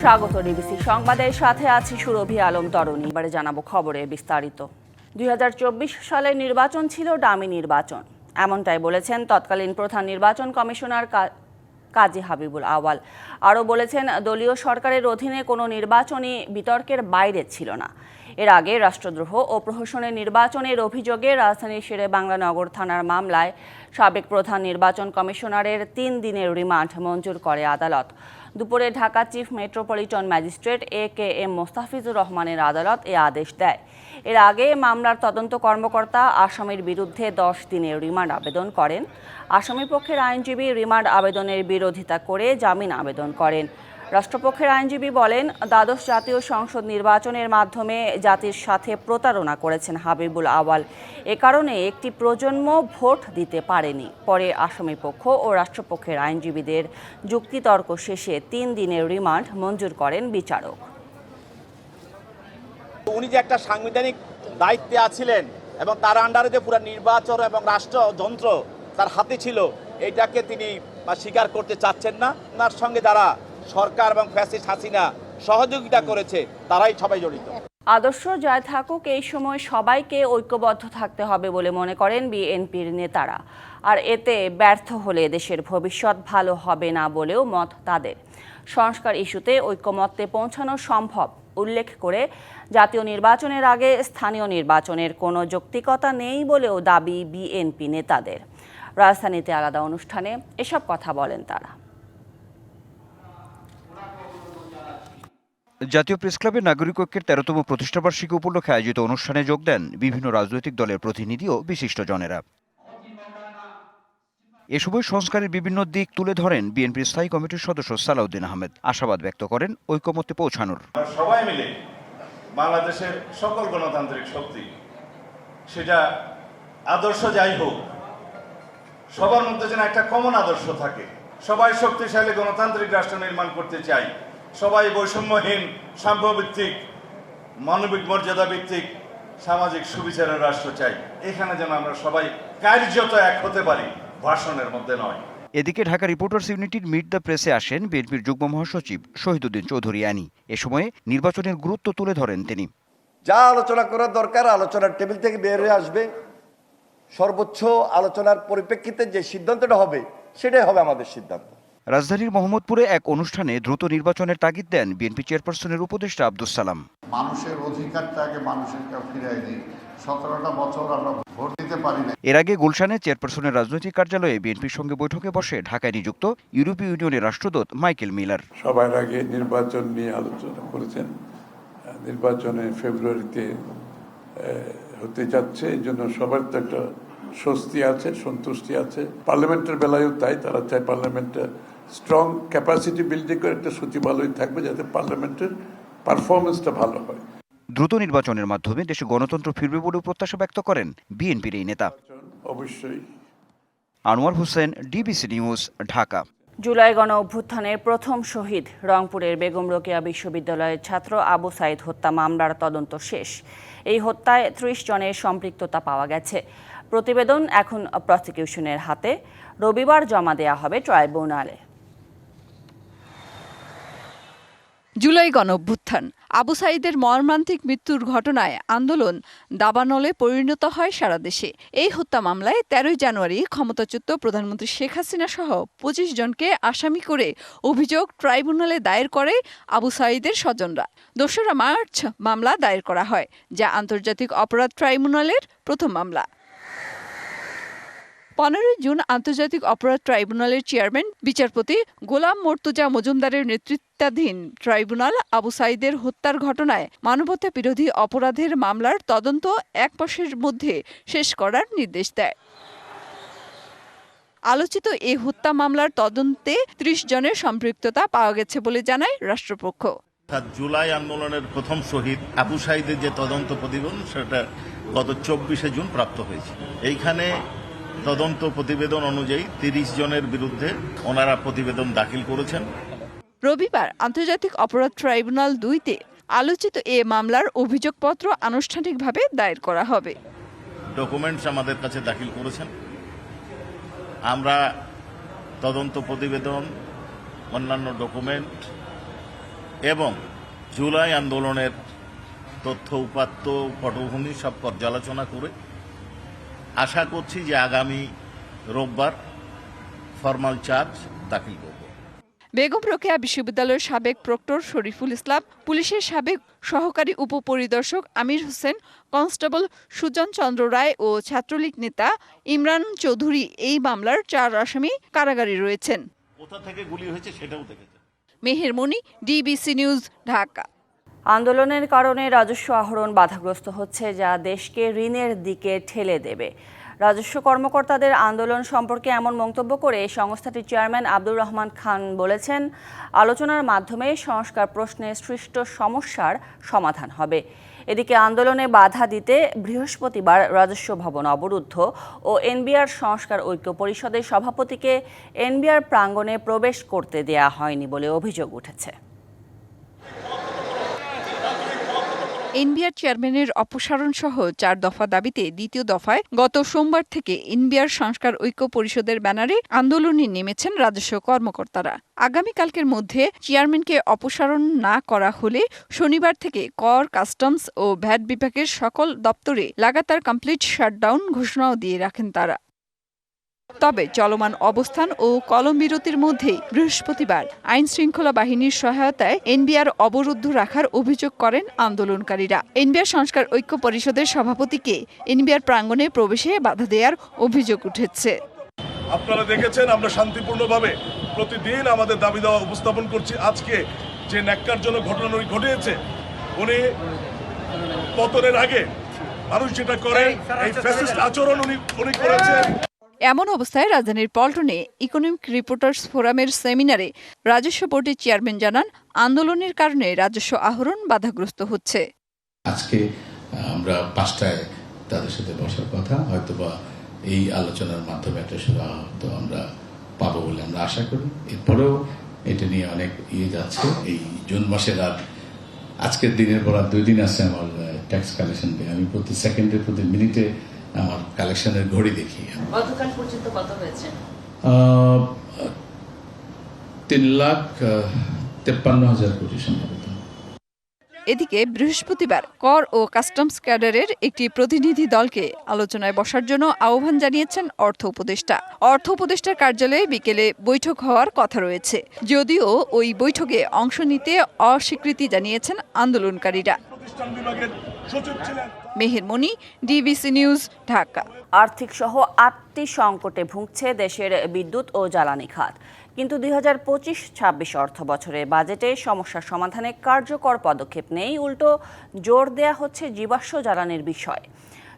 স্বাগত ডিবিসি সংবাদের সাথে আছি সুরভি আলম তরুণী। এবারে জানাবো খবরে বিস্তারিত। ২০২৪ সালের নির্বাচন ছিল ডামি নির্বাচন, এমনটাই বলেছেন তৎকালীন প্রধান নির্বাচন কমিশনার কাজী হাবিবুল আওয়াল। আরও বলেছেন, দলীয় সরকারের অধীনে কোনো নির্বাচনই বিতর্কের বাইরে ছিল না। এর আগে রাষ্ট্রদ্রোহ ও প্রহসনের নির্বাচনের অভিযোগে রাজধানীর শেরেবাংলা নগর থানার মামলায় সাবেক প্রধান নির্বাচন কমিশনারের ৩ দিনের রিমান্ড মঞ্জুর করে আদালত। দুপুরে Dhaka chief metropolitan magistrate AKM. Mostafizur রহমানের আদালত এ আদেশ দেয়। এর আগে মামলার তদন্ত কর্মকর্তা আসামির বিরুদ্ধে 10 দিনের রিমান্ড আবেদন করেন। আসামি পক্ষের আইনজীবী রিমান্ড আবেদনের বিরোধিতা করে জামিন আবেদন করেন। রাষ্ট্রপক্ষের আইনজীবী বলেন, দ্বাদশ জাতীয় সংসদ নির্বাচনের মাধ্যমে জাতির সাথে প্রতারণা করেছেন হাবিবুল আওয়াল। এ কারণে একটি প্রজন্ম ভোট দিতে পারেনি। পরে আসামিপক্ষ ও রাষ্ট্রপক্ষের আইনজীবীদের যুক্তিতর্ক শেষে 3 দিনের রিমান্ড মঞ্জুর করেন বিচারক। উনি যে একটা সাংবিধানিক দায়িত্বে আছিলেন এবং তার আন্ডারে যে পুরো নির্বাচন এবং রাষ্ট্রযন্ত্র তার হাতে ছিল, এটাকে তিনি স্বীকার করতে চাচ্ছেন না। তার সঙ্গে যারা সরকার এবং ফ্যাসিস্ট হাসিনা সহযোগিতা করেছে তারাই সবাই জড়িত। আদর্শ যাই থাকুক, এই সময় সবাইকে ঐক্যবদ্ধ থাকতে হবে বলে মনে করেন বিএনপির নেতারা। আর এতে ব্যর্থ হলে দেশের ভবিষ্যৎ ভালো হবে না বলেও মত তাদের। সংস্কার ইস্যুতে ঐক্যমত্যে পৌঁছানো সম্ভব উল্লেখ করে জাতীয় নির্বাচনের আগে স্থানীয় নির্বাচনের কোনো যৌক্তিকতা নেই বলেও দাবি বিএনপি নেতাদের। রাজধানীতে আলাদা অনুষ্ঠানে এসব কথা বলেন তারা। জাতীয় প্রেসক্লাবের নাগরিক ঐক্যের 13তম প্রতিষ্ঠাবার্ষিকী উপলক্ষে আয়োজিত অনুষ্ঠানে যোগ দেন বিভিন্ন রাজনৈতিক দলের প্রতিনিধি ও বিশিষ্টজনেরা। এ সময় সংস্কারের বিভিন্ন দিক তুলে ধরেন বিএনপির স্থায়ী কমিটির সদস্য সালাউদ্দিন আহমেদ। আশাবাদ ব্যক্ত করেন ঐক্যমত্যে পৌঁছানোর। সবাই মিলে বাংলাদেশের সকল গণতান্ত্রিক শক্তি, সেটা আদর্শ যাই হোক, সবার মধ্যে যেন একটা কমন আদর্শ থাকে। সবাই শক্তিশালী গণতান্ত্রিক রাষ্ট্র নির্মাণ করতে চাই। সবাই বৈষম্যহীন, সাম্যভিত্তিক, মানবিক মর্যাদা ভিত্তিক সামাজিক সুবিচারের রাষ্ট্র চাই। এখানে যেন আমরা সবাই কার্যত এক হতে পারি, ভাষণের মধ্যে নয়। এদিকে ঢাকা রিপোর্টার্স ইউনিটির মিট দ্য প্রেসে আসেন বিএনপির যুগ্ম মহাসচিব শহীদুদ্দিন চৌধুরী আনি। এ সময়ে নির্বাচনের গুরুত্ব তুলে ধরেন তিনি। যা আলোচনা করার দরকার আলোচনার টেবিল থেকে বের হয়ে আসবে। সর্বোচ্চ আলোচনার পরিপ্রেক্ষিতে যে সিদ্ধান্তটা হবে সেটাই হবে আমাদের সিদ্ধান্ত। রাজধানীর মোহাম্মদপুরে এক অনুষ্ঠানে দ্রুত নির্বাচনের তাগিদ দেন বিএনপি চেয়ারপারসনের উপদেষ্টা আব্দুস সালাম। মানুষের অধিকারটাকে মানুষের কাছে ফিরিয়ে দিই। 17টা বছর আমরা ভোট দিতে পারি না। এর আগে গুলশানে চেয়ারপারসনের রাজনৈতিক কার্যালয়ে বিএনপির সঙ্গে বৈঠকে বসে ঢাকায় নিযুক্ত ইউরোপীয় ইউনিয়নের রাষ্ট্রদূত মাইকেল মিলার। সবার আগে নির্বাচন নিয়ে আলোচনা করেছেন। নির্বাচনে ফেব্রুয়ারিতে হতে যাচ্ছে, এই জন্য সবার তো একটা স্বস্তি আছে, সন্তুষ্টি আছে। পার্লামেন্টের বেলায়ও তাই, তারা চায় পার্লামেন্টে স্ট্রং ক্যাপাসিটি বিল্ডিং করে একটা সচিবালয় থাকবে যাতে পার্লামেন্টের পারফরমেন্সটা ভালো হয়। দ্রুত নির্বাচনের মাধ্যমে দেশে গণতন্ত্র ফিরবে বলেও প্রত্যাশা ব্যক্ত করেন বিএনপির এই নেতা। অবশ্যই। Anwar Hossain, DBC news, Dhaka. জুলাই গণ অভ্যুত্থানের প্রথম শহীদ রংপুরের বেগম রোকেয়া বিশ্ববিদ্যালয়ের ছাত্র আবু সাইদ হত্যা মামলার তদন্ত শেষ। এই হত্যায় 30 জনের সম্পৃক্ততা পাওয়া গেছে। প্রতিবেদন এখন প্রসিকিউশনের হাতে। রবিবার জমা দেয়া হবে ট্রাইব্যুনালে। জুলাই গণ অভ্যুত্থান, আবু সাইদের মর্মান্তিক মৃত্যুর ঘটনায় আন্দোলন দাবানলে পরিণত হয় সারা দেশে। এই হত্যা মামলায় 13 জানুয়ারি ক্ষমতাচ্যুত প্রধানমন্ত্রী শেখ হাসিনা সহ 25 জনকে আসামি করে অভিযোগ ট্রাইব্যুনালে দায়ের করে আবু সাইদের স্বজনরা। 2রা মার্চ মামলা দায়ের করা হয়, যা আন্তর্জাতিক অপরাধ ট্রাইব্যুনালের প্রথম মামলা। 15 জুন আন্তর্জাতিক অপরাধ ট্রাইব্যুনালের চেয়ারম্যান বিচারপতি গোলাম মর্তুজা মজুমদারের নেতৃত্বাধীন ট্রাইব্যুনাল আবু সাইদের হত্যার ঘটনায় মানবতা বিরোধী অপরাধের মামলার তদন্ত 1 মাসের মধ্যে শেষ করার নির্দেশ দেয়। আলোচিত এই হত্যা মামলার তদন্তে 30 জনের সম্পৃক্ততা পাওয়া গেছে বলে জানায় রাষ্ট্রপক্ষ। জুলাই আন্দোলনের প্রথম শহীদ আবু সাইদের যে তদন্ত প্রতিবেদন, সেটা গত 24 জুন প্রাপ্ত হয়েছে। এইখানে তদন্ত প্রতিবেদন অনুযায়ী 30 জনের বিরুদ্ধে ওনারা প্রতিবেদন দাখিল করেছেন। রবিবার আন্তর্জাতিক অপরাধ ট্রাইব্যুনাল 2-তে আলোচিত এ মামলার অভিযোগপত্র আনুষ্ঠানিকভাবে দায়ের করা হবে। ডকুমেন্টস আমাদের কাছে দাখিল করেছেন। আমরা তদন্ত প্রতিবেদন, অন্যান্য ডকুমেন্ট এবং জুলাই আন্দোলনের তথ্য উপাত্ত পটভূমি সব পর্যালোচনা করে আশা করছি যে আগামী রোববার ফরমাল চার্জ দাখিল করব। বেগম রোকেয়া বিশ্ববিদ্যালয়ের সাবেক প্রক্টর শরীফুল ইসলাম, পুলিশের সাবেক সহকারী উপপরিদর্শক আমির হোসেন, কনস্টেবল সুজন চন্দ্র রায় ও ছাত্রলীগ নেতা ইমরান চৌধুরী এই মামলার 4 আসামি কারাগারে রয়েছেন। কোথা থেকে গুলি হয়েছে সেটাও দেখেছে। মেহের মনি, ডিবিসি নিউজ, ঢাকা। আন্দোলনের কারণে রাজস্ব আহরণ বাধাগ্রস্ত হচ্ছে, যা দেশকে ঋণের দিকে ঠেলে দেবে। রাজস্ব কর্মকর্তাদের আন্দোলন সম্পর্কে এমন মন্তব্য করে সংস্থাটির চেয়ারম্যান আব্দুর রহমান খান বলেছেন, আলোচনার মাধ্যমে সংস্কার প্রশ্নে সৃষ্ট সমস্যার সমাধান হবে। এদিকে আন্দোলনে বাধা দিতে বৃহস্পতিবার রাজস্ব ভবন অবরুদ্ধ ও এনবিআর সংস্কার ঐক্য পরিষদের সভাপতিকে এনবিআর প্রাঙ্গণে প্রবেশ করতে দেয়া হয়নি বলে অভিযোগ উঠেছে। এনবিআর চেয়ারম্যানের অপসারণ সহ 4 দফা দাবিতে দ্বিতীয় দফায় গত সোমবার থেকে এনবিআর সংস্কার ঐক্য পরিষদের ব্যানারে আন্দোলনে নেমেছেন রাজস্ব কর্মকর্তারা। আগামীকালকের মধ্যে চেয়ারম্যানকে অপসারণ না করা হলে শনিবার থেকে কর, কাস্টমস ও ভ্যাট বিভাগের সকল দপ্তরে লাগাতার কমপ্লিট শাটডাউন ঘোষণাও দিয়ে রাখেন তারা। তবে চলমান অবস্থান ও কলম বিরতির মধ্যেই বৃহস্পতিবার আইন শৃঙ্খলা বাহিনীর সহায়তায় এনবিআর অবরুদ্ধ রাখার অভিযোগ করেন আন্দোলনকারীরা। এনবিআর সংস্কার ঐক্য পরিষদের সভাপতিকে এনবিআর প্রাঙ্গণে প্রবেশে বাধা দেওয়ার অভিযোগ উঠেছে। আপনারা দেখেছেন আমরা শান্তিপূর্ণভাবে প্রতিদিন আমাদের দাবি দেওয়া উপস্থাপন করছি। আজকে যে ন্যাক্কারজনক ঘটনা ঘটেছে, উনি পতনের আগে মানুষ যেটা করে এই ফ্যাসিস্ট আচরণ উনি করেছেন। এমন অবস্থায় রাজধানীর পল্টনে ইকোনমিক রিপোর্টার্স ফোরামের সেমিনারে রাজস্ব বোর্ডের চেয়ারম্যান জানান, আন্দোলনের কারণে রাজস্ব আহরণ বাধাগ্রস্ত হচ্ছে। আজকে আমরা 5টায় তাদের সাথে বসার কথা, হয়তোবা এই আলোচনার মাধ্যমে একটা সুরাহা আমরা পাবো বলে আমরা আশা করি। এরপরেও এটা নিয়ে অনেক যাচ্ছে। এই জুন মাসের আর আজকের দিনের পর আর 2 দিন আছে আমার ট্যাক্স কালেকশন ডে। আমি প্রতি সেকেন্ডে প্রতি মিনিটে আমার কালেকশনের ঘড়ি দেখি। গতকাল পর্যন্ত কত হয়েছে? 3,53,000 কোটি সম্ভবত। এদিকে বৃহস্পতিবার কর ও কাস্টমস ক্যাডারের একটি প্রতিনিধি দলকে আলোচনায় বসার জন্য আহ্বান জানিয়েছেন অর্থ উপদেষ্টা। অর্থ উপদেষ্টার কার্যালয়ে বিকেলে বৈঠক হওয়ার কথা রয়েছে, যদিও ওই বৈঠকে অংশ নিতে অস্বীকৃতি জানিয়েছেন আন্দোলনকারীরা। মেহের মনি, ডিবিসি নিউজ, ঢাকা। আর্থিক সহ 8টি সংকটে ভুগছে দেশের বিদ্যুৎ ও জ্বালানি খাত, কিন্তু 2025-26 অর্থ বছরে বাজেটে সমস্যার সমাধানে কার্যকর পদক্ষেপ নেই, উল্টো জোর দেয়া হচ্ছে জীবাশ্ম জ্বালানির বিষয়।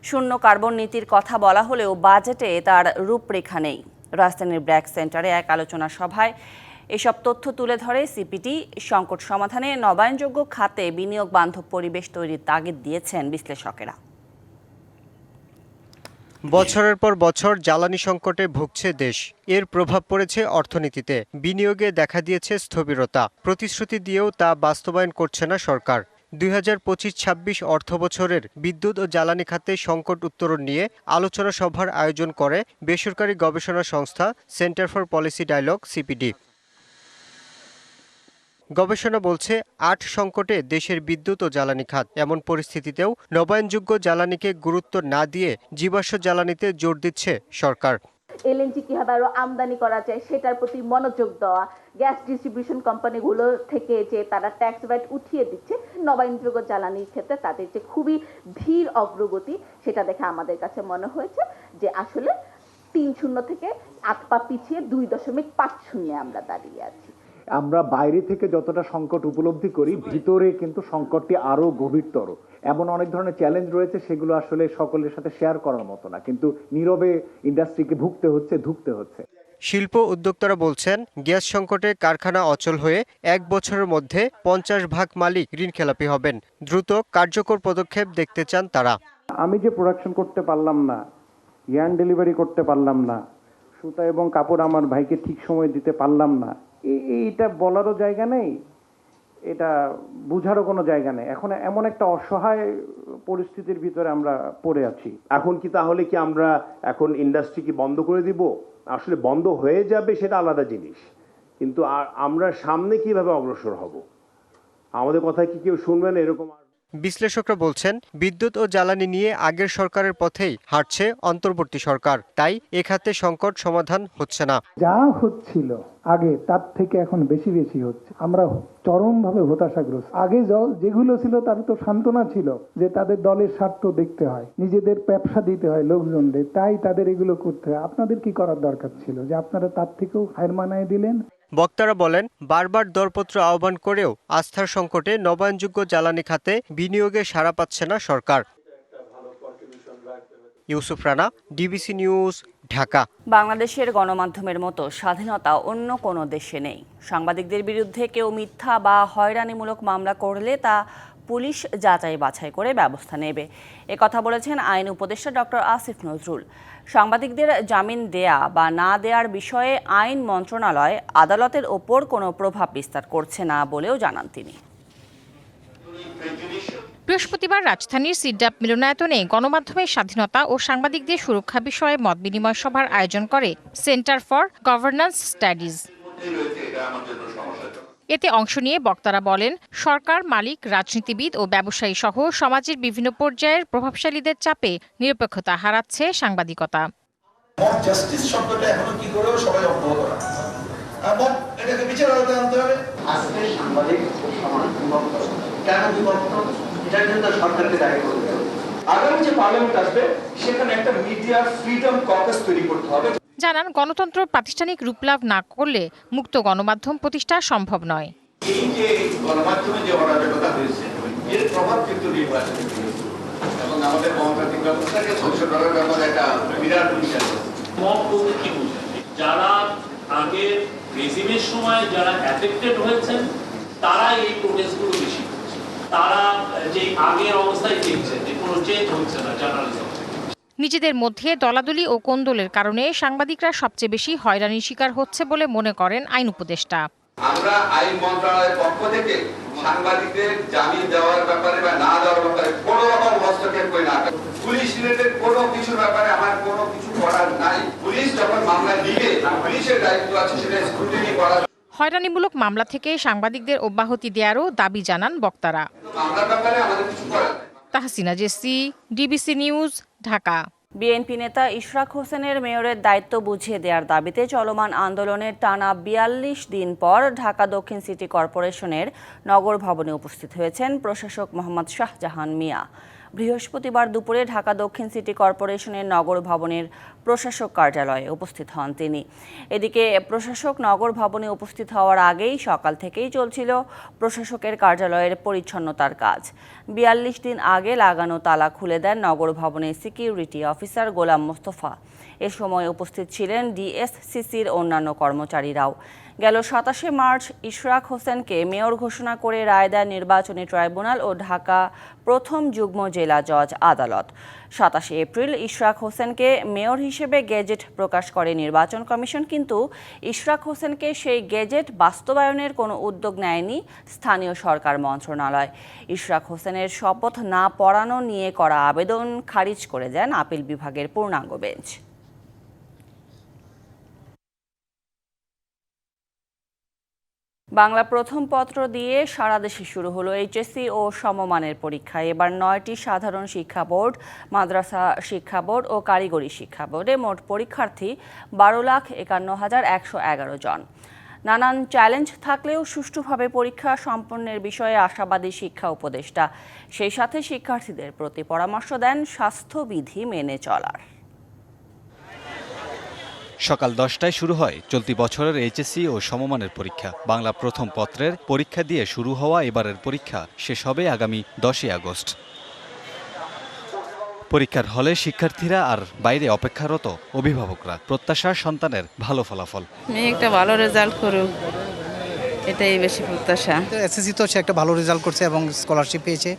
শূন্য কার্বন নীতির কথা বলা হলেও বাজেটে তার রূপরেখা নেই। রাজধানীর ব্র্যাক সেন্টারে এক আলোচনা সভায় এসব তথ্য তুলে ধরে সিপিটি। সংকট সমাধানে নবায়নযোগ্য খাতে বিনিয়োগ বান্ধব পরিবেশ তৈরির তাগিদ দিয়েছেন বিশ্লেষকেরা। বছরের পর বছর জ্বালানি সংকটে ভুগছে দেশ। এর প্রভাব পড়েছে অর্থনীতিতে। বিনিয়োগে দেখা দিয়েছে স্থবিরতা। প্রতিশ্রুতি দিয়েও তা বাস্তবায়ন করছে না সরকার। 2025-26 অর্থবছরের বিদ্যুৎ ও জ্বালানি খাতে সংকট উত্তরণ নিয়ে আলোচনা সভার আয়োজন করে বেসরকারি গবেষণা সংস্থা centre for policy dialogue CPD. গবেষণা বলছে 8 সংকটে দেশের বিদ্যুৎ ও জ্বালানি খাত। এমন পরিস্থিতিতেও নবায়নযোগ্য জ্বালানিকে গুরুত্ব না দিয়ে জীবাশ্ম জ্বালানিতে জোর দিচ্ছে সরকার। এলএনজি কিভাবে আরো আমদানি করা যায় সেটার প্রতি মনোযোগ দেওয়া, গ্যাস ডিস্ট্রিবিউশন কোম্পানিগুলো থেকে যে তারা ট্যাক্স ভ্যাট উঠিয়ে দিচ্ছে, নবায়নযোগ্য জ্বালানির ক্ষেত্রে তাদের যে খুবই ধীর অগ্রগতি, সেটা দেখে আমাদের কাছে মনে হয়েছে যে আসলে 3-0 থেকে 8 পা পিছিয়ে 2.50 আমরা দাঁড়িয়ে আছি। আমরা বাইরে থেকে যতটা সংকট উপলব্ধি করি, ভিতরে কিন্তু সংকটটি আরো গভীরতর। এমন অনেক ধরনের চ্যালেঞ্জ রয়েছে, সেগুলো আসলে সকলের সাথে শেয়ার করার মতো না, কিন্তু নীরবে ইন্ডাস্ট্রিকে ধুঁকতে হচ্ছে। শিল্প উদ্যোক্তারা বলছেন, গ্যাস সংকটে কারখানা অচল হয়ে 1 বছরের মধ্যে 50% মালিক ঋণখেলাপি হবেন। দ্রুত কার্যকর পদক্ষেপ দেখতে চান তারা। আমি যে প্রোডাকশন করতে পারলাম না, ইয়ান ডেলিভারি করতে পারলাম না, সুতা এবং কাপড় আমার ভাইকে ঠিক সময় দিতে পারলাম না, এইটা বলারও জায়গা নেই, এটা বুঝারও কোনো জায়গা নেই। এখন এমন একটা অসহায় পরিস্থিতির ভিতরে আমরা পড়ে আছি। এখন কি তাহলে কি আমরা এখন ইন্ডাস্ট্রি কি বন্ধ করে দিব? আসলে বন্ধ হয়ে যাবে সেটা আলাদা জিনিস, কিন্তু আমরা সামনে কিভাবে অগ্রসর হব আমাদের কথা কি কেউ শুনবেন এরকম। বিশ্লেষকরা বলছেন, বিদ্যুৎ ও জ্বালানি নিয়ে আগের সরকারের পথেই হাঁটছে অন্তর্বর্তী সরকার, তাই এ খাতে সংকট সমাধান হচ্ছে না। যা হচ্ছিল আগে তার থেকে এখন বেশি হচ্ছে। আমরা চরমভাবে হতাশাগ্রস্ত। আগে যেগুলো ছিল তার তো সান্ত্বনা ছিল যে তাদের দলের স্বার্থ দেখতে হয়, নিজেদের ব্যবসা দিতে হয় লোকজনদের, তাই তাদের এগুলো করতে হয়। আপনাদের কি করার দরকার ছিল যে আপনারা তার থেকেও হার মানায় দিলেন? বক্তারা বলেন, বারবার দরপত্র আহ্বান করেও আস্থার সংকটে নবায়নযোগ্য জ্বালানি খাতে বিনিয়োগে সাড়া পাচ্ছে না সরকার। Yusuf Rana, DBC news, Dhaka. বাংলাদেশের গণমাধ্যমের মতো স্বাধীনতা অন্য কোনো দেশে নেই। সাংবাদিকদের বিরুদ্ধে কেউ মিথ্যা বা হয়রানিমূলক মামলা করলে তা পুলিশ যাচাই বাছাই করে ব্যবস্থা নেবে, একথা বলেছেন আইন উপদেষ্টা ডক্টর আসিফ নজরুল। সাংবাদিকদের জামিন দেয়া বা না দেওয়ার বিষয়ে আইন মন্ত্রণালয় আদালতের ওপর কোনো প্রভাব বিস্তার করছে না বলেও জানান তিনি। বৃহস্পতিবার রাজধানীর সিডাপ মিলনায়তনে গণমাধ্যমের স্বাধীনতা ও সাংবাদিকদের সুরক্ষা বিষয়ে মতবিনিময় সভার আয়োজন করে সেন্টার ফর গভর্নেন্স স্টাডিজ। এতে অংশ নিয়ে বক্তারা বলেন, সরকার, মালিক, রাজনীতিবিদ ও ব্যবসায়ী সহ সমাজের বিভিন্ন পর্যায়ের প্রভাবশালীদের চাপে নিরপেক্ষতা হারাচ্ছে সাংবাদিকতা। জাস্টিস শব্দটা এখনো কি করেও সবাই অবগত না, এবং এটাকে বিচার আওতায় আনতে হবে। আজকে সাংবাদিক কেন বিভক্ত, এটার জন্য সরকারকে দায়ী করতে হবে। আগামী যে পার্লামেন্ট আসবে সেখানে একটা মিডিয়া ফ্রিডম ককেস তৈরি করতে হবে। জানান, গণতন্ত্র প্রাতিষ্ঠানিক রূপলাভ না করলে মুক্ত গণমাধ্যম প্রতিষ্ঠা সম্ভব নয়। এই যে গণমাধ্যমে যে অরাজকতা হয়েছে এর প্রভাব কিন্তু নির্বাচনে পড়েছে এবং আমাদের গণতান্ত্রিক ব্যবস্থাকে ধ্বংস করার ব্যাপারে একটা বিরাট ভূমিকা আছে। মব বলতে কি বোঝায়? যারা আগে রেজিমের সময় যারা অ্যাফেক্টেড হয়েছেন তারা এই প্রোটেস্টগুলো বেশি করছে। তারা যে আগের অবস্থায় দেখছে যে কোনো চেঞ্জ হচ্ছে না জার্নালিজম। নিজেদের মধ্যে দলাদলি ও কোন্দলের কারণে সাংবাদিকরা সবচেয়ে বেশি হয়রানির শিকার হচ্ছে বলে মনে করেন আইন উপদেষ্টা। আমরা আইন মন্ত্রণালয়ের পক্ষ থেকে সাংবাদিকদের জামিন দেওয়ার ব্যাপারে বা না দেওয়ার ব্যাপারে কোনো রকম হস্তক্ষেপ করি না। পুলিশ রিলেটেড কোনো কিছুর ব্যাপারে আমার কোনো কিছু করার নাই। পুলিশ যখন মামলা নিবে, পুলিশের দায়িত্ব আছে সেটা স্ক্রুটিনি করা। হয়রানিমূলক মামলা থেকে সাংবাদিকদের অব্যাহতি দেওয়ারও দাবি জানান বক্তারা। মামলার ব্যাপারে আমাদের কিছু করার নাই। Tahsina Jessy, DBC news, Dhaka. বিএনপি নেতা ইশরাক হোসেনের মেয়রের দায়িত্ব বুঝিয়ে দেওয়ার দাবিতে চলমান আন্দোলনের টানা ৪২ দিন পর ঢাকা দক্ষিণ সিটি কর্পোরেশনের নগর ভবনে উপস্থিত হয়েছেন প্রশাসক মোহাম্মদ শাহজাহান মিয়া। বৃহস্পতিবার দুপুরে ঢাকা দক্ষিণ সিটি কর্পোরেশনের নগর ভবনের প্রশাসক কার্যালয়ে উপস্থিত হন তিনি। এদিকে প্রশাসক নগর ভবনে উপস্থিত হওয়ার আগেই সকাল থেকেই চলছিল প্রশাসকের কার্যালয়ের পরিচ্ছন্নতার কাজ। ৪২ দিন আগে লাগানো তালা খুলে দেন নগর ভবনের সিকিউরিটি অফিসার গোলাম মোস্তফা। এ সময় উপস্থিত ছিলেন ডিএসসিসির অন্যান্য কর্মচারীরাও। গেল ২৭শে মার্চ ইশরাক হোসেনকে মেয়র ঘোষণা করে রায় দেন নির্বাচনী ট্রাইব্যুনাল ও ঢাকা প্রথম যুগ্ম জেলা জজ আদালত। ২৭শে এপ্রিল ইশরাক হোসেনকে মেয়র হিসেবে গেজেট প্রকাশ করে নির্বাচন কমিশন, কিন্তু ইশরাক হোসেনকে সেই গেজেট বাস্তবায়নের কোনো উদ্যোগ নেয়নি স্থানীয় সরকার মন্ত্রণালয়। ইশরাক হোসেনের শপথ না পড়ানো নিয়ে করা আবেদন খারিজ করে দেন আপিল বিভাগের পূর্ণাঙ্গ বেঞ্চ। বাংলা প্রথম পত্র দিয়ে সারা দেশে শুরু হলো এইচএসসি ও সমমানের পরীক্ষা। এবার ৯টি সাধারণ শিক্ষা বোর্ড, মাদ্রাসা শিক্ষা বোর্ড ও কারিগরি শিক্ষা বোর্ডে মোট পরীক্ষার্থী ১২,৫১,১১১ জন। নানান চ্যালেঞ্জ থাকলেও সুষ্ঠুভাবে পরীক্ষা সম্পন্নের বিষয়ে আশাবাদী শিক্ষা উপদেষ্টা। সেই সাথে শিক্ষার্থীদের প্রতি পরামর্শ দেন স্বাস্থ্যবিধি মেনে চলার। সকাল ১০টায় শুরু হয় চলতি বছরের এইচএসসি ও সমমানের পরীক্ষা। বাংলা প্রথম পত্রের পরীক্ষা দিয়ে শুরু হওয়া এবারের পরীক্ষা শেষ হবে আগামী ১০ই আগস্ট। পরীক্ষার হলে শিক্ষার্থীরা আর বাইরে অপেক্ষারত অভিভাবকরা, প্রত্যাশা সন্তানের ভালো ফলাফল। মেয়ে একটা ভালো রেজাল্ট করুক, এটাই বেশি প্রত্যাশা। এসএসসি তো সে একটা ভালো রেজাল্ট করছে এবং স্কলারশিপ পেয়েছে।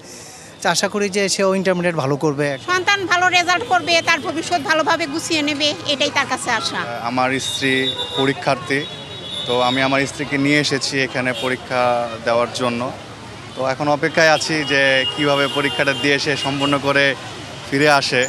আশা করি যে সেও ইন্টারমিডিয়েট ভালো করবে, সন্তান ভালো রেজাল্ট করবে, তার ভবিষ্যৎ ভালোভাবে গুছিয়ে নেবে, এটাই তার কাছে আশা। আমার স্ত্রী পরীক্ষার্থী, তো আমি আমার স্ত্রীকে নিয়ে এসেছি এখানে পরীক্ষা দেওয়ার জন্য। তো এখন অপেক্ষায় আছি যে কিভাবে পরীক্ষাটা দিয়ে সে সম্পন্ন করে ফিরে আসে।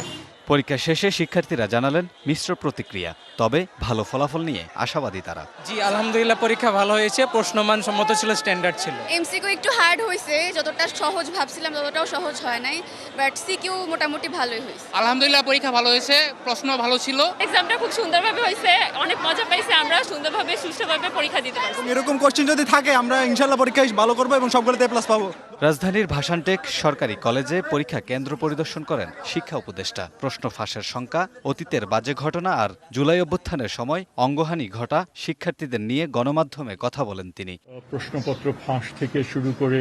পরীক্ষা শেষে শিক্ষার্থীরা জানালেন মিশ্র প্রতিক্রিয়া। তবে ভালো ফলাফল নিয়ে আশাবাদী তারা। জি আলহামদুলিল্লাহ, পরীক্ষা ভালো হয়েছে, প্রশ্নমান সম্মত ছিল, স্ট্যান্ডার্ড ছিল। এমসিকিউ একটু হার্ড হয়েছে, যতটা সহজ ভাবছিলাম ততটাও সহজ হয় নাই, বাট সিকিউ মোটামুটি ভালোই হয়েছে। আলহামদুলিল্লাহ পরীক্ষা ভালো হয়েছে, প্রশ্ন ভালো ছিল। এক্সামটা খুব সুন্দরভাবে হয়েছে, অনেক মজা পাইছে, আমরা সুন্দরভাবে সুষ্ঠুভাবে পরীক্ষা দিতে পারছি। এরকম কোশ্চেন যদি থাকে আমরা ইনশাআল্লাহ পরীক্ষায় ভালো করব এবং সবগুলোতে প্লাস পাবো। রাজধানীর ভাসানটেক সরকারি কলেজে পরীক্ষা কেন্দ্র পরিদর্শন করেন শিক্ষা উপদেষ্টা। প্রশ্ন ফাঁসের শঙ্কা, অতীতের বাজে ঘটনা আর জুলাই অভ্যুত্থানের সময় অঙ্গহানি ঘটা শিক্ষার্থীদের নিয়ে গণমাধ্যমে কথা বলেন তিনি। প্রশ্নপত্র ফাঁস থেকে শুরু করে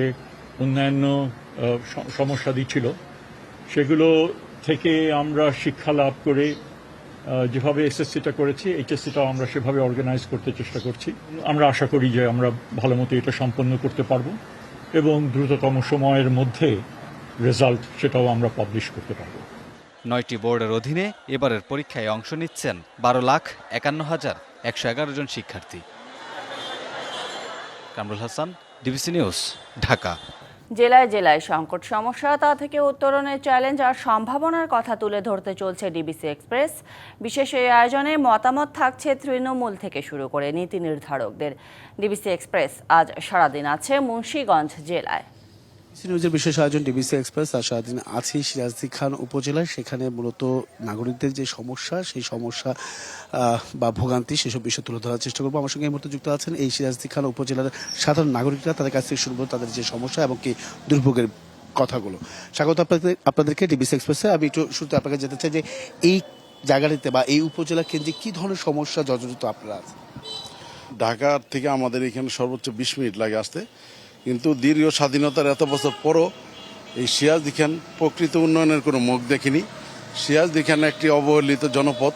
অন্যান্য সমস্যা ছিল, সেগুলো থেকে আমরা শিক্ষা লাভ করে যেভাবে এসএসসিটা করেছি, এইচএসসিটাও আমরা সেভাবে অর্গানাইজ করতে চেষ্টা করছি। আমরা আশা করি যে আমরা ভালো মতো এটা সম্পন্ন করতে পারবো এবং দ্রুততম সময়ের মধ্যে রেজাল্ট সেটাও আমরা পাবলিশ করতে পারবো। 9টি বোর্ডের অধীনে এবারের পরীক্ষায় অংশ নিচ্ছেন 12,51,111 জন শিক্ষার্থী। Kamrul Hasan, DBC news, Dhaka. জেলায় জেলায় সংকট সমস্যা, তা থেকে উত্তরণের চ্যালেঞ্জ আর সম্ভাবনার কথা তুলে ধরতে চলছে ডিবিসি এক্সপ্রেস। বিশেষ এই আয়োজনে মতামত থাকছে তৃণমূল থেকে শুরু করে নীতি নির্ধারকদের। ডিবিসি এক্সপ্রেস আজ সারাদিন আছে মুন্সিগঞ্জ জেলায়। নিউজের বিশেষ আয়োজন ডিবিসি এক্সপ্রেস আর সারাদিন আছি সিরাজদি খান উপজেলায়। সেখানে মূলত নাগরিকদের যে সমস্যা, সেই সমস্যা বা ভোগান্তি, সেসব বিষয় তুলে ধরার চেষ্টা করবো। আমার সঙ্গে এই মুহূর্তে যুক্ত আছেন এই সিরাজদি খান উপজেলার সাধারণ নাগরিকরা। তাদের কাছ থেকে শুনবো তাদের যে সমস্যা এবং কি দুর্ভোগের কথাগুলো। স্বাগত আপনাদেরকে ডিবিসি এক্সপ্রেসে। আমি একটু শুরুতে আপনাকে যেতে চাই যে এই জায়গাটিতে বা এই উপজেলা কেন্দ্রে কি ধরনের সমস্যা জর্জরিত আপনারা আছেন? ঢাকার থেকে আমাদের এখানে সর্বোচ্চ 20 মিনিট লাগে আসতে, কিন্তু দীর্ঘ স্বাধীনতার এত বছর পরও এই সিরাজদি খান প্রকৃত উন্নয়নের কোনো মুখ দেখেনি। সিরাজদি খান একটি অবহেলিত জনপদ।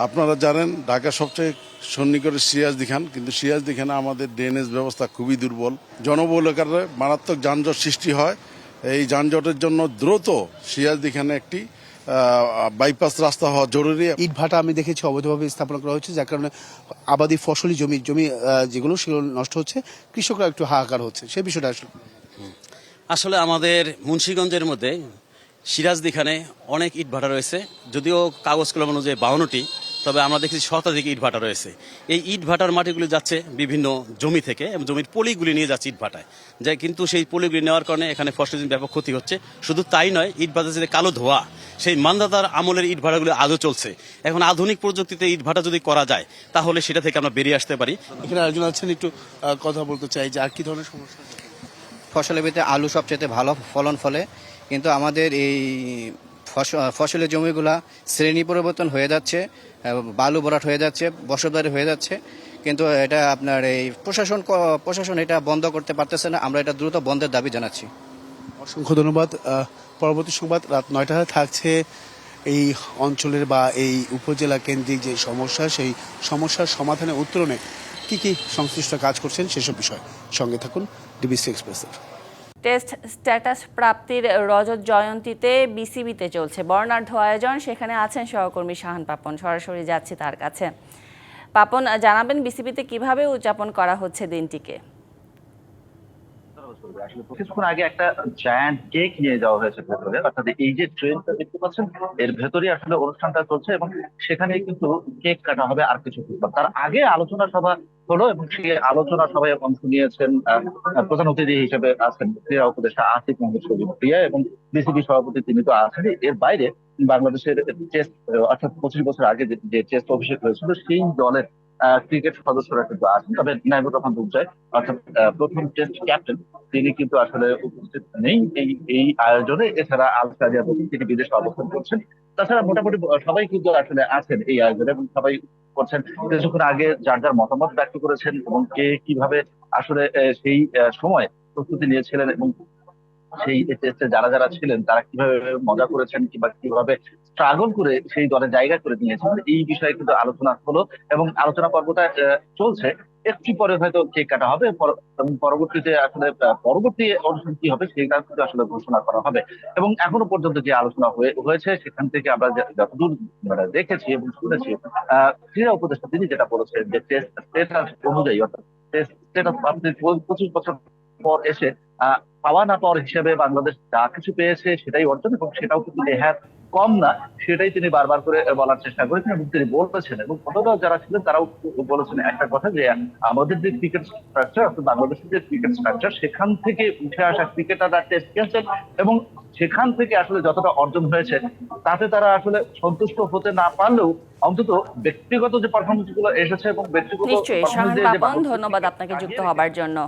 আপনারা জানেন ঢাকা সবচেয়ে সন্নিকটে সিরাজদি খান, কিন্তু সিরাজদি খানে আমাদের ড্রেনেজ ব্যবস্থা খুবই দুর্বল। জনবহুল এলাকায় মারাত্মক যানজট সৃষ্টি হয়। এই যানজটের জন্য দ্রুত সিরাজদি খানে একটি বাইপাস রাস্তা হওয়া জরুরি। ইট ভাটা আমি দেখেছি অবৈধভাবে স্থাপন করা হচ্ছে, যার কারণে আবাদি ফসলি জমি যেগুলো সেগুলো নষ্ট হচ্ছে, কৃষকরা একটু হাহাকার হচ্ছে, সেই বিষয়টা আসলে আমাদের মুন্সিগঞ্জের মধ্যে সিরাজদি খানে অনেক ইট ভাটা রয়েছে। যদিও কাগজ কলম অনুযায়ী 52টি, তবে আমরা দেখেছি শতাধিক ইট ভাটা রয়েছে। এই ইট ভাটার মাটিগুলি যাচ্ছে বিভিন্ন জমি থেকে এবং জমির পলিগুলি নিয়ে যাচ্ছে ইট ভাটায়, যা কিন্তু সেই পলিগুলি নেওয়ার কারণে এখানে ফসলের ব্যাপক ক্ষতি হচ্ছে। শুধু তাই নয়, ইট ভাটা যে কালো ধোয়া, সেই মান্দাতার আমলের ইট ভাটাগুলি আজও চলছে। এখন আধুনিক প্রযুক্তিতে ইট ভাটা যদি করা যায় তাহলে সেটা থেকে আমরা বেরিয়ে আসতে পারি। এখানে আরেকজন আছেন, একটু কথা বলতে চাই যে আর কি ধরনের সমস্যা? ফসলের ভিতরে আলু সবচেয়ে ভালো ফলন ফলে, কিন্তু আমাদের এই ফসলের জমিগুলা শ্রেণী পরিবর্তন হয়ে যাচ্ছে, বালু ভরাট হয়ে যাচ্ছে, বসতবাড়ি হয়ে যাচ্ছে, কিন্তু এটা আপনার এই প্রশাসন এটা বন্ধ করতে পারতেছে না। আমরা এটা দ্রুত বন্ধের দাবি জানাচ্ছি। অসংখ্য ধন্যবাদ। পরবর্তী সংবাদ রাত 9টায় থাকছে এই অঞ্চলের বা এই উপজেলা কেন্দ্রিক যে সমস্যা, সেই সমস্যার সমাধানে উত্তরণে কি কি সংশ্লিষ্ট কাজ করছেন সেসব বিষয়। সঙ্গে থাকুন ডিবিসি এক্সপ্রেসের। টেস্ট স্ট্যাটাস প্রাপ্তির রজত জয়ন্তীতে বিসিবিতে চলছে বর্ণাঢ্য আয়োজন। সেখানে আছেন সহকর্মী শাহান পাপন, সরাসরি যাচ্ছি তার কাছে। পাপন, জানাবেন বিসিবিতে কিভাবে উদযাপন করা হচ্ছে দিনটিকে? কিছুক্ষণ আগে একটা জায়ান্ট কেক নিয়ে যাওয়া হয়েছে ভেতরে, অর্থাৎ এই যে ট্রেনটা দেখতে পাচ্ছেন এর ভেতরে আসলে অনুষ্ঠানটা চলছে এবং সেখানে কিন্তু কেক কাটা হবে আর কিছু। তার আগে আলোচনা সভা হলো এবং সেই আলোচনা সভায় অংশ নিয়েছেন প্রধান অতিথি হিসেবে আছেন ক্রীড়া উপদেষ্টা আসিফ মাহমুদ সজীব ভুঁইয়া এবং বিসিবি সভাপতি তিনি তো আছেন। এর বাইরে বাংলাদেশের টেস্ট অর্থাৎ 25 বছর আগে যে টেস্ট অভিষেক হয়েছিল সেই দলের ক্রিকেট সদস্যরা কিন্তু আছেন। তবে নাইবুর রহমান দুবজায় অর্থাৎ প্রথম টেস্ট ক্যাপ্টেন তিনি কিন্তু আসলে উপস্থিত নেই এই আয়োজনে। এছাড়া আল সাদিয়া তিনি বিদেশে অবস্থান করছেন। তাছাড়া মোটামুটি সবাই কিন্তু আসলে আছেন এই আয়োজনে এবং সবাই করছেন। কিছুক্ষণ আগে যার যার মতামত ব্যক্ত করেছেন এবং কে কিভাবে আসলে সেই সময় প্রস্তুতি নিয়েছিলেন এবং সেই টেস্টে যারা যারা ছিলেন তারা কিভাবে মজা করেছেন কিংবা কিভাবে স্ট্রাগল করে সেই দলে জায়গা করে নিয়েছেন, এই বিষয়ে কিন্তু আলোচনা হলো এবং আলোচনা পর্বটা চলছে। একটু পরে হয়তো কেক কাটা হবে এবং পরবর্তীতে আসলে পরবর্তী অনুষ্ঠান কি হবে সেটা কিন্তু আসলে ঘোষণা করা হবে। এবং এখনো পর্যন্ত যে আলোচনা হয়েছে সেখান থেকে আমরা যতদূর দেখেছি এবং শুনেছি, ক্রীড়া উপদেষ্টা তিনি যেটা বলেছেন যে টেস্ট স্ট্যাটাস অনুযায়ী, অর্থাৎ টেস্ট স্ট্যাটাস আপনি 25 বছর পর এসে পাওয়া না পাওয়ার হিসেবে বাংলাদেশ যা কিছু পেয়েছে সেটাই অর্জন এবং সেটাও কিন্তু নেহাত কম না, সেটাই তিনি বারবার করে বলার চেষ্টা করেছেন এবং তিনি বলেছেন, এবং অন্যরা যারা ছিলেন তারাও বলেছেন একটা কথা, যে আমাদের যে ক্রিকেট স্ট্রাকচার অর্থাৎ বাংলাদেশের যে ক্রিকেট স্ট্রাকচার, সেখান থেকে উঠে আসা ক্রিকেটাররা টেস্ট খেলছেন এবং সেখান থেকে আসলে যতটা অর্জন হয়েছে তাতে তারা আসলে সন্তুষ্ট হতে না পারলেও অন্তত ব্যক্তিগত যে পারফরমেন্স গুলো এসেছে এবং ব্যক্তিগত নিশ্চয়ই শাহান performance যে পাপন, ধন্যবাদ আপনাকে যুক্ত হবার জন্য।